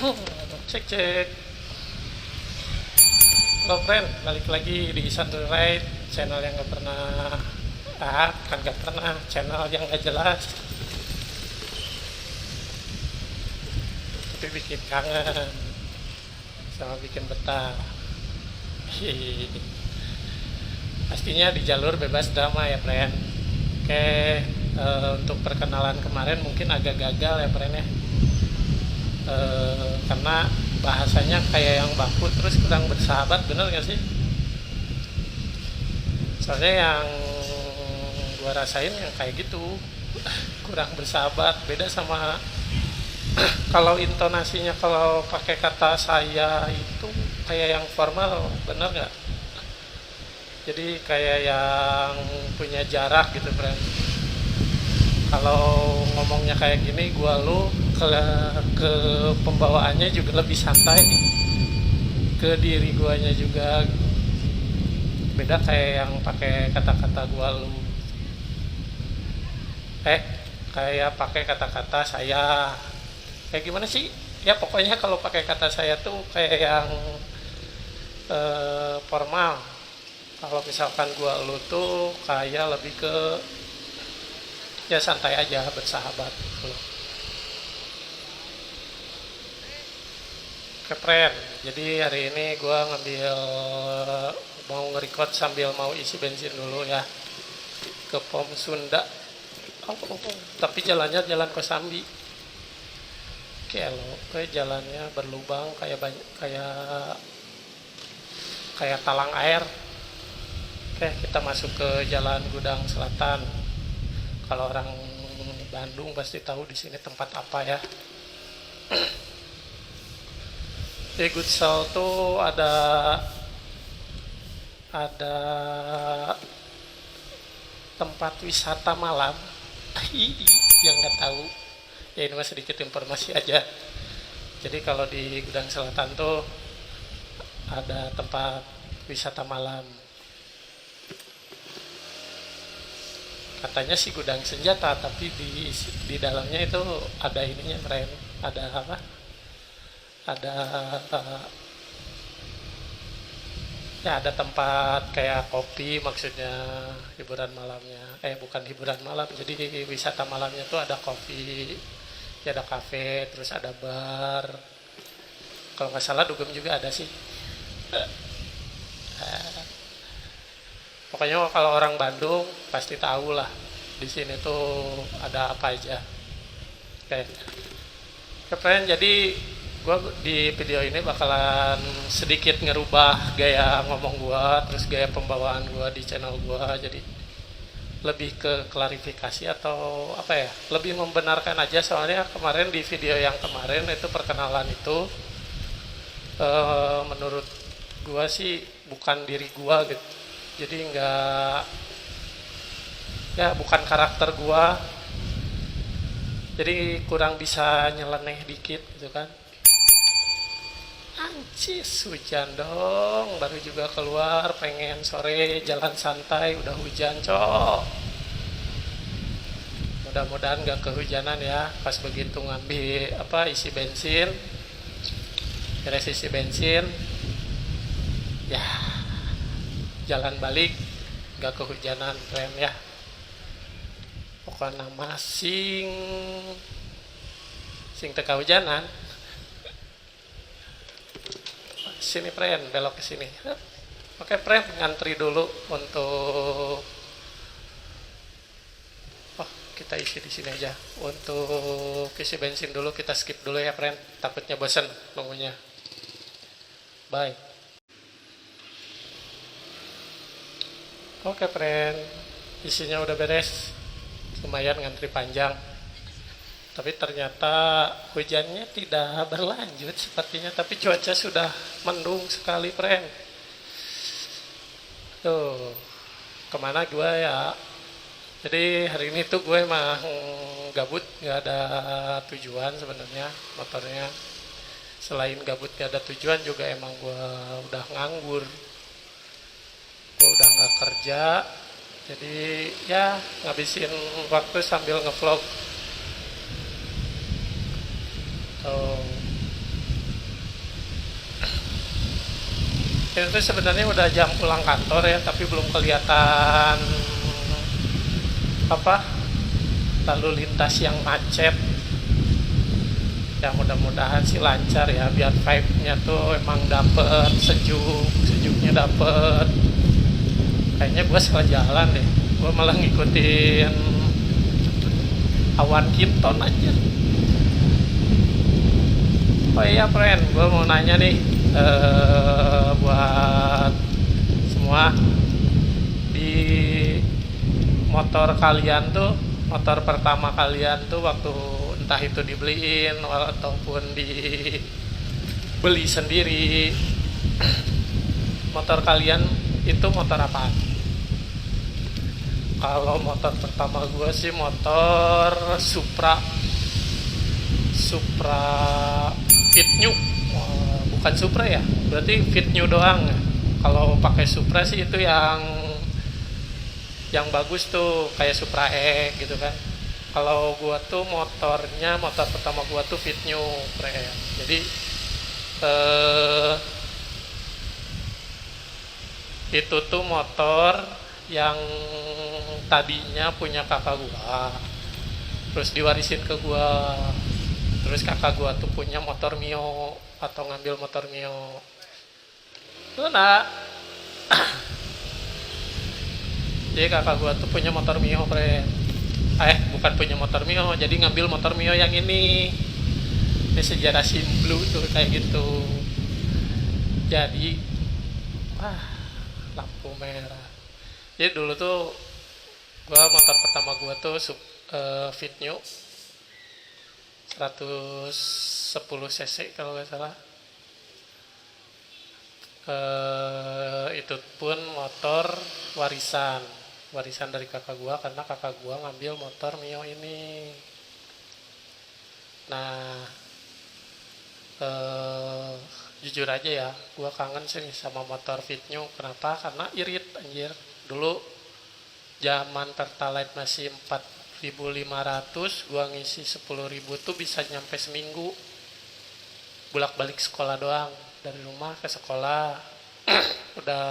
Cek cek. Halo friend, balik lagi di Santuy Ride, channel yang gak pernah bukan gak pernah, channel yang gak jelas tapi bikin kangen sama bikin betah. Hihihi. Pastinya di jalur bebas drama ya friend. Oke, untuk perkenalan kemarin mungkin agak gagal ya friend ya. Karena bahasanya kayak yang baku terus kurang bersahabat, bener gak sih? Soalnya yang gua rasain yang kayak gitu kurang bersahabat, beda sama kalau intonasinya kalau pakai kata saya itu kayak yang formal, bener nggak? Jadi kayak yang punya jarak gitu friend. Kalau ngomongnya kayak gini gua lu ke pembawaannya juga lebih santai, ke diri guanya juga beda kayak yang pakai kata-kata gua lu, kayak pakai kata-kata saya, kayak gimana sih ya, pokoknya kalau pakai kata saya tuh kayak yang formal. Kalau misalkan gua lu tuh kayak lebih ke ya santai aja, bersahabat gitu. Keren. Jadi hari ini gue ngambil mau nge-record sambil mau isi bensin dulu ya ke Pom Sunda. Tapi jalannya jalan Kosambi. Kayak jalannya berlubang kayak banyak kayak talang air. Oke, kita masuk ke Jalan Gudang Selatan. Kalau orang Bandung pasti tahu di sini tempat apa ya. Di Gutsal tuh ada tempat wisata malam. Yang nggak tahu ya, ini masih sedikit informasi aja. Jadi kalau di Gudang Selatan tuh ada tempat wisata malam, katanya sih gudang senjata, tapi di dalamnya itu ada ininya keren, ada apa, ada ya ada tempat kayak kopi, maksudnya hiburan malamnya, bukan hiburan malam, jadi wisata malamnya tuh ada kopi ya, ada kafe, terus ada bar, kalau nggak salah dugem juga ada sih. Pokoknya kalau orang Bandung pasti tahu lah di sini tuh ada apa aja. Oke, keren. Jadi gue di video ini bakalan sedikit ngerubah gaya ngomong gue, terus gaya pembawaan gue di channel gue. Jadi lebih ke klarifikasi atau apa ya, lebih membenarkan aja. Soalnya kemarin di video yang kemarin itu perkenalan itu menurut gue sih bukan diri gue gitu. Jadi nggak, ya bukan karakter gua, jadi kurang bisa nyeleneh dikit gitu kan. Ancis, hujan dong, baru juga keluar, pengen sore jalan santai, udah hujan cok. Mudah-mudahan nggak kehujanan ya pas begitu ngambil isi bensin, beres isi bensin ya, jalan balik gak kehujanan keren ya. Pokoknya masing teka hujanan. Sini friend, belok ke sini. Oke friend, ngantri dulu untuk kita isi di sini aja. Untuk isi bensin dulu kita skip dulu ya friend, takutnya bosan nunggunya. Bye. Oke friend, isinya udah beres, lumayan ngantri panjang, tapi ternyata hujannya tidak berlanjut sepertinya, tapi cuaca sudah mendung sekali friend. Tuh, kemana gue ya, jadi hari ini tuh gue emang gabut, gak ada tujuan sebenarnya motornya. Selain gabut gak ada tujuan juga emang gue udah nganggur, gue udah nggak kerja, jadi ya ngabisin waktu sambil ngevlog. Oh, itu sebenarnya udah jam pulang kantor ya, tapi belum kelihatan apa lalu lintas yang macet. Ya mudah-mudahan sih lancar ya, biar vibe-nya tuh emang dapet, sejuknya dapet. Kayaknya gue salah jalan deh, gue malah ngikutin awan Kinton aja. Oh iya friend, gue mau nanya nih buat semua, di motor kalian tuh, motor pertama kalian tuh waktu entah itu dibeliin ataupun dibeli sendiri, motor kalian itu motor apa? Kalau motor pertama gue sih motor Supra Fit New. Bukan Supra ya, berarti Fit New doang. Kalau pakai Supra sih itu yang bagus tuh kayak Supra E gitu kan. Kalau gua tuh motor pertama gua tuh Fit New keren. Jadi itu tuh motor yang tadinya punya kakak gua, terus diwarisin ke gua. Terus kakak gua tuh punya motor Mio, atau ngambil motor Mio. Tuh nak. Jadi kakak gua tuh punya motor Mio, bukan punya motor Mio, jadi ngambil motor Mio yang ini. Ini sejarah Blue tuh kayak gitu. Jadi lampu merah. Jadi dulu tuh motor pertama gua tuh Fit New 110 cc kalau nggak salah. Itu pun motor warisan dari kakak gua, karena kakak gua ngambil motor Mio ini. Nah jujur aja ya, gua kangen sih sama motor Fit New. Kenapa? Karena irit anjir. Dulu zaman Pertalite masih 4.500, gua ngisi 10.000 tuh bisa nyampe seminggu, bolak-balik sekolah doang, dari rumah ke sekolah. Udah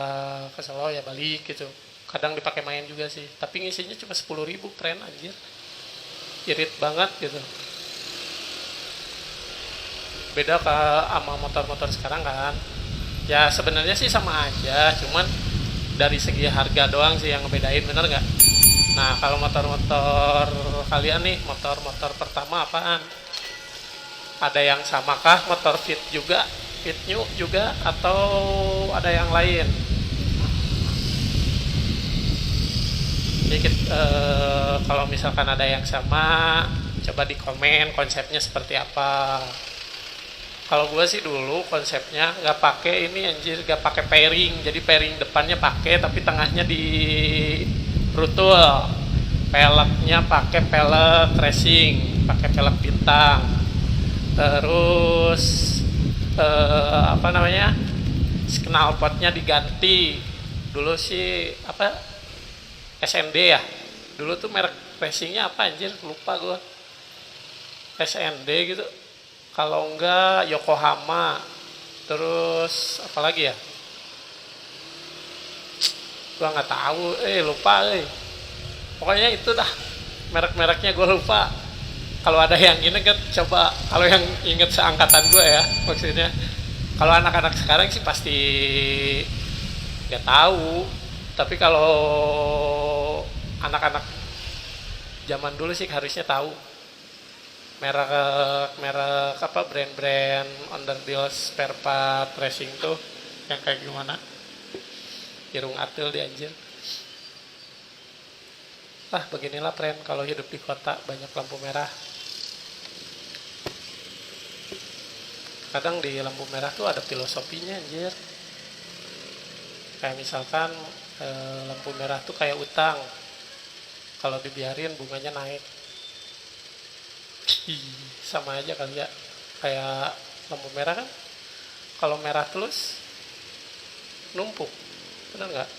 ke Solo ya balik gitu, kadang dipakai main juga sih, tapi ngisinya cuma 10.000, keren anjir, irit banget gitu. Beda sama motor-motor sekarang kan, ya sebenarnya sih sama aja, cuman dari segi harga doang sih yang ngebedain, bener nggak? Nah kalau motor-motor kalian nih, motor-motor pertama apaan? Ada yang samakah motor Fit New juga, atau ada yang lain? Jadi kalau misalkan ada yang sama, coba di komen konsepnya seperti apa. Kalau gue sih dulu konsepnya nggak pakai ini anjir, nggak pakai pairing. Jadi pairing depannya pakai, tapi tengahnya di rutul. Peleknya pakai pelek racing, pakai pelek bintang. Terus knalpotnya diganti. Dulu sih SND ya. Dulu tuh merek racingnya apa anjir, lupa gue. SND gitu. Kalau enggak Yokohama. Terus apa lagi ya? Gua nggak tahu, lupa. Pokoknya itu dah, merek-mereknya gue lupa. Kalau ada yang ini kan coba, kalau yang inget seangkatan gue ya maksudnya. Kalau anak-anak sekarang sih pasti nggak tahu, tapi kalau anak-anak zaman dulu sih harusnya tahu merek brand-brand underdeal spare part racing tuh yang kayak gimana. Irung atil di anjir. Beginilah tren kalau hidup di kota banyak lampu merah. Kadang di lampu merah tuh ada filosofinya anjir. Kayak misalkan lampu merah tuh kayak utang, kalau dibiarin bunganya naik. Sama aja kali ya, kayak lampu merah kan, kalau merah terus numpuk, benar nggak?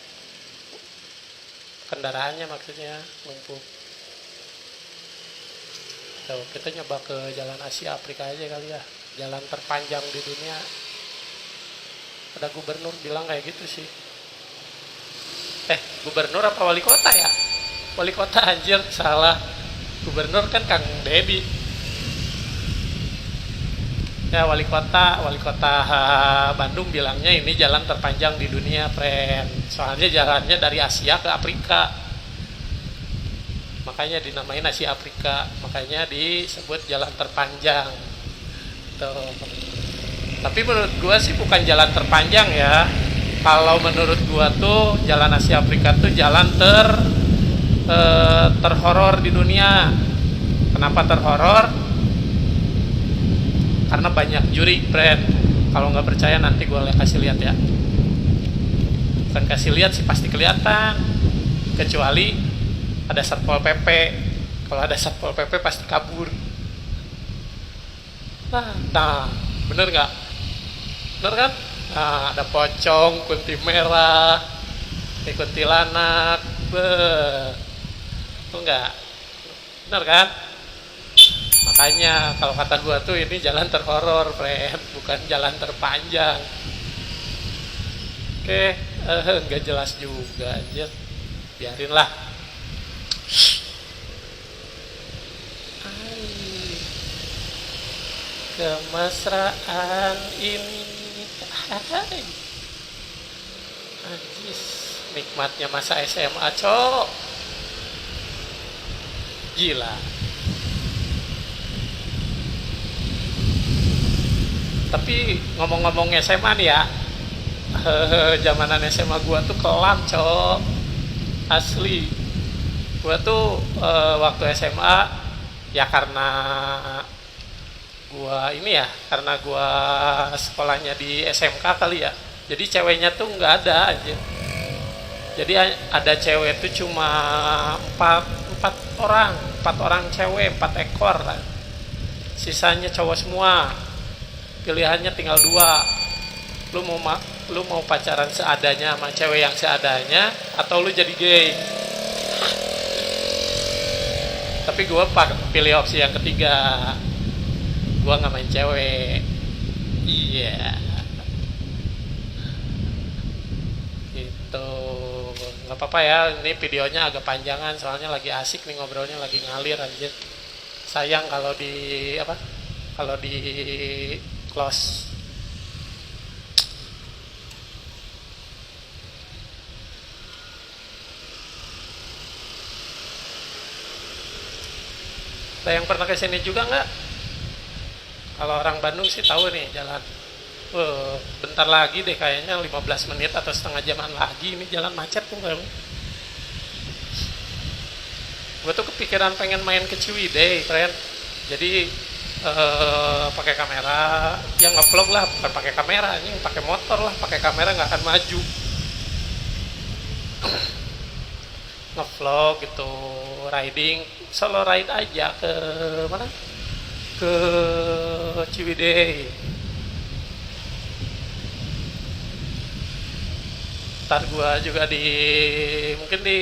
Kendaraannya maksudnya numpuk. Kita nyoba ke jalan Asia Afrika aja kali ya, jalan terpanjang di dunia. Ada gubernur bilang kayak gitu sih. Gubernur apa wali kota ya? Wali kota, anjir, salah. Gubernur kan Kang Dedi. Ya, wali kota Bandung bilangnya ini jalan terpanjang di dunia, friend. Soalnya jalannya dari Asia ke Afrika. Makanya dinamain Asia Afrika. Makanya disebut jalan terpanjang. Tuh. Tapi menurut gua sih bukan jalan terpanjang ya. Kalau menurut gua tuh jalan Asia Afrika tuh jalan terhoror di dunia. Kenapa terhoror? Karena banyak juri, friend. Kalau nggak percaya nanti gue kasih lihat ya. Bukan kasih lihat sih, pasti kelihatan. Kecuali ada Satpol PP. Kalau ada Satpol PP pasti kabur. Nah, bener nggak? Bener kan? Nah, ada pocong, kunti merah, kuntilanak, enggak? Bener kan? Makanya kalau kata gua tuh ini jalan terhoror, friend, bukan jalan terpanjang. Oke, nggak jelas juga aja, biarin lah. Kemesraan ini, anjis, nikmatnya masa SMA, cok, gila. Tapi ngomong-ngomong SMA nih ya, zamanan SMA gua tuh kelam, cok, asli. Gua tuh waktu SMA ya karena gua sekolahnya di SMK kali ya. Jadi ceweknya tuh nggak ada aja. Jadi ada cewek tuh cuma empat orang cewek, 4 ekor lah. Sisanya cowok semua. Pilihannya tinggal 2. Lu mau pacaran seadanya sama cewek yang seadanya, atau lu jadi gay. Tapi gue pilih opsi yang ketiga. Gue nggak main cewek. Iya. Gitu. Nggak apa-apa ya. Ini videonya agak panjangan, soalnya lagi asik nih ngobrolnya, lagi ngalir anjir. Sayang kalau di close. Ada yang pernah kesini juga nggak? Kalau orang Bandung sih tahu nih jalan. Bentar lagi deh kayaknya 15 menit atau setengah jaman lagi ini jalan macet tuh bang. Gue tuh kepikiran pengen main ke Ciwidey, friend. Jadi pakai kamera, yang ngevlog lah, bukan pakai kamera, ini pakai motor lah, pakai kamera nggak akan maju. Ngevlog gitu, riding, solo ride aja ke mana? Ke Ciwidey. Ntar gua juga mungkin di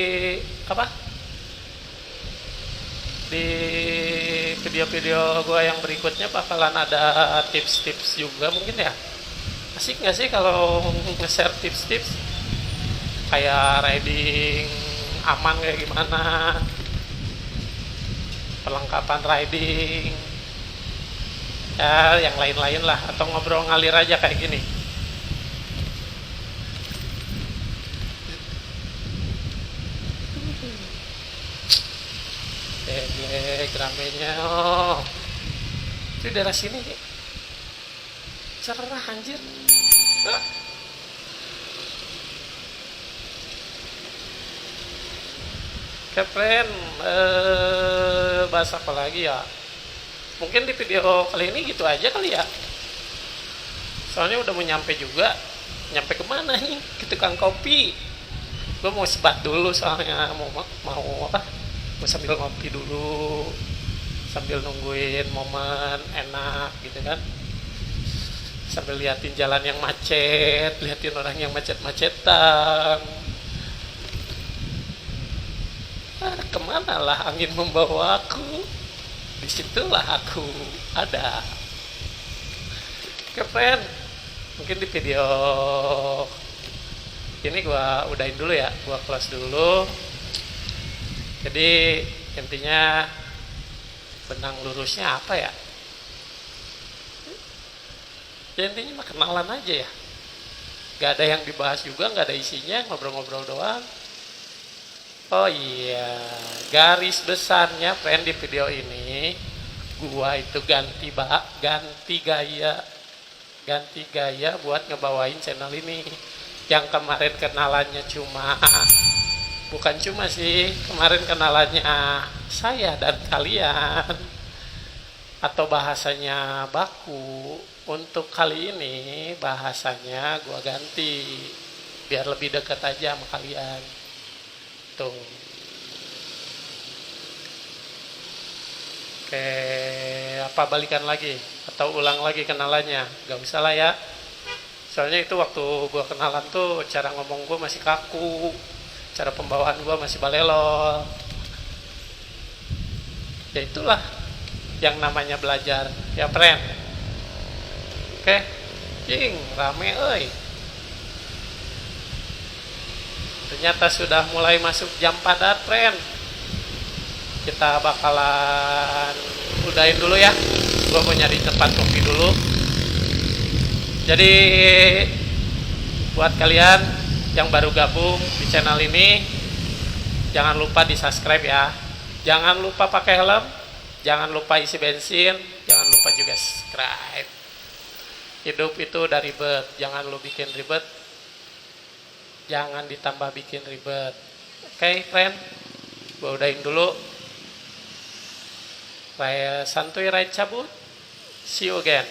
video-video gue yang berikutnya bakalan ada tips-tips juga mungkin ya. Asik nggak sih kalau nge-share tips-tips kayak riding aman kayak gimana, perlengkapan riding ya, yang lain-lain lah, atau ngobrol ngalir aja kayak gini. Ramenya itu daerah sini cerah anjir. Keren. Bahas apa lagi ya? Mungkin di video kali ini gitu aja kali ya, soalnya udah mau nyampe juga. Nyampe kemana nih? Ke tukang kopi. Gue mau sebat dulu soalnya mau sambil ngopi dulu, sambil nungguin momen enak gitu kan, sambil liatin jalan yang macet, liatin orang yang macet-macetan. Kemana lah angin membawa aku, disitulah aku ada. Keren. Mungkin di video ini gua udahin dulu ya, gua close dulu. Jadi intinya benang lurusnya apa ya? Ya intinya mah kenalan aja ya. Gak ada yang dibahas juga, gak ada isinya, ngobrol-ngobrol doang. Oh iya, garis besarnya friend di video ini, gua itu ganti gaya buat ngebawain channel ini. Yang kemarin kenalannya bukan cuma sih, kemarin kenalannya saya dan kalian, atau bahasanya baku. Untuk kali ini bahasanya gua ganti biar lebih dekat aja sama kalian tuh. Oke, apa balikan lagi atau ulang lagi kenalannya? Gak usah lah ya, soalnya itu waktu gua kenalan tuh cara ngomong gua masih kaku, cara pembawaan gua masih balelol. Ya itulah yang namanya belajar ya friend. Oke, rame euy. Ternyata sudah mulai masuk jam padat, friend. Kita bakalan udahin dulu ya. Gua mau nyari tempat kopi dulu. Jadi buat kalian yang baru gabung di channel ini, jangan lupa di-subscribe ya. Jangan lupa pakai helm, jangan lupa isi bensin, jangan lupa juga subscribe. Hidup itu udah ribet, jangan lu bikin ribet, jangan ditambah bikin ribet. Oke, friend, gua udahin dulu. Santuy ride cabut, see you again.